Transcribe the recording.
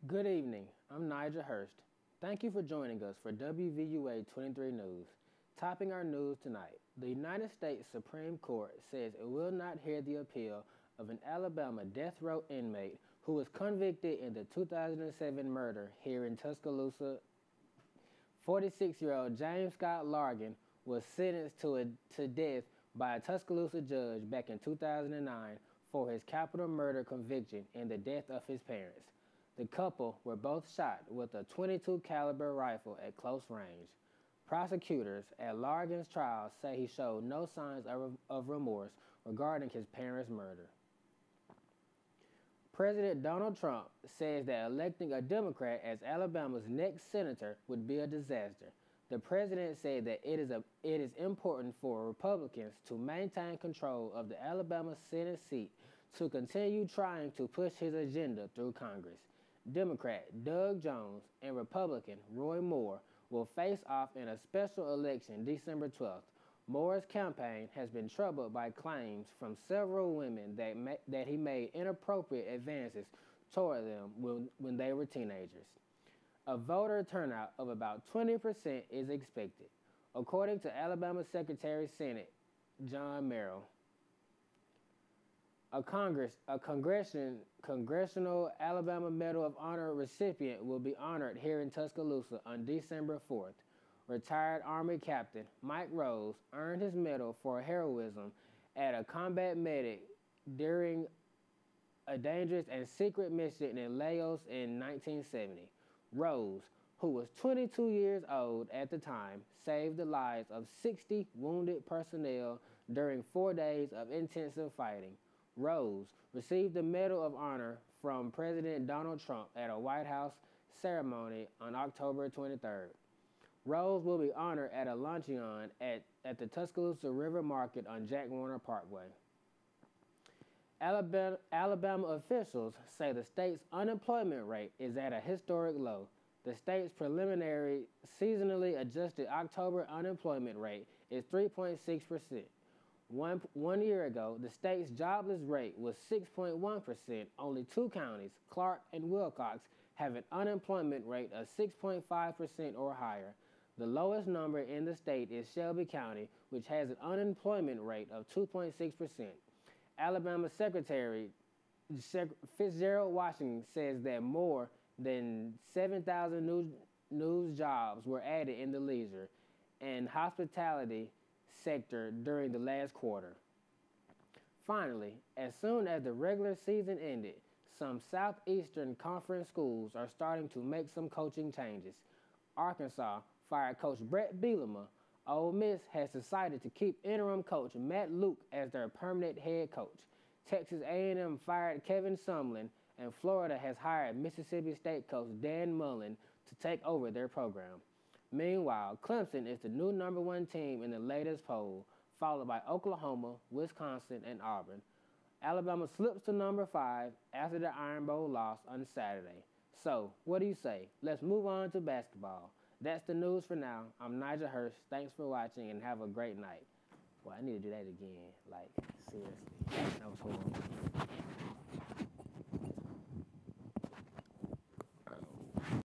Good evening. I'm Nyjah Hurst. Thank you for joining us for WVUA 23 News. Topping our news tonight, the United States Supreme Court says it will not hear the appeal of an Alabama death row inmate who was convicted in the 2007 murder here in Tuscaloosa. 46-year-old James Scott Largan was sentenced to death by a Tuscaloosa judge back in 2009 for his capital murder conviction and the death of his parents. The couple were both shot with a .22 caliber rifle at close range. Prosecutors at Largan's trial say he showed no signs of remorse regarding his parents' murder. President Donald Trump says that electing a Democrat as Alabama's next senator would be a disaster. The president said that it is important for Republicans to maintain control of the Alabama Senate seat to continue trying to push his agenda through Congress. Democrat Doug Jones and Republican Roy Moore will face off in a special election December 12th. Moore's campaign has been troubled by claims from several women that he made inappropriate advances toward them when they were teenagers. A voter turnout of about 20% is expected, according to Alabama Secretary of Senate John Merrill. A Congressional Alabama Medal of Honor recipient will be honored here in Tuscaloosa on December 4th. Retired Army Captain Mike Rose earned his medal for heroism as a combat medic during a dangerous and secret mission in Laos in 1970. Rose, who was 22 years old at the time, saved the lives of 60 wounded personnel during 4 days of intensive fighting. Rose received the Medal of Honor from President Donald Trump at a White House ceremony on October 23rd. Rose will be honored at a luncheon at the Tuscaloosa River Market on Jack Warner Parkway. Alabama officials say the state's unemployment rate is at a historic low. The state's preliminary seasonally adjusted October unemployment rate is 3.6%. One year ago, the state's jobless rate was 6.1%. Only two counties, Clark and Wilcox, have an unemployment rate of 6.5% or higher. The lowest number in the state is Shelby County, which has an unemployment rate of 2.6%. Alabama Secretary Fitzgerald Washington says that more than 7,000 new jobs were added in the leisure and hospitality sector during the last quarter. Finally, as soon as the regular season ended, some Southeastern Conference schools are starting to make some coaching changes. Arkansas fired Coach Brett Bielema. Ole Miss has decided to keep interim coach Matt Luke as their permanent head coach. Texas A&M fired Kevin Sumlin, and Florida has hired Mississippi State coach Dan Mullen to take over their program. Meanwhile, Clemson is the new #1 team in the latest poll, followed by Oklahoma, Wisconsin, and Auburn. Alabama slips to number 5 after the Iron Bowl loss on Saturday. So, what do you say? Let's move on to basketball. That's the news for now. I'm Nyjah Hurst. Thanks for watching and have a great night. Well, I need to do that again. Like, seriously. That was horrible.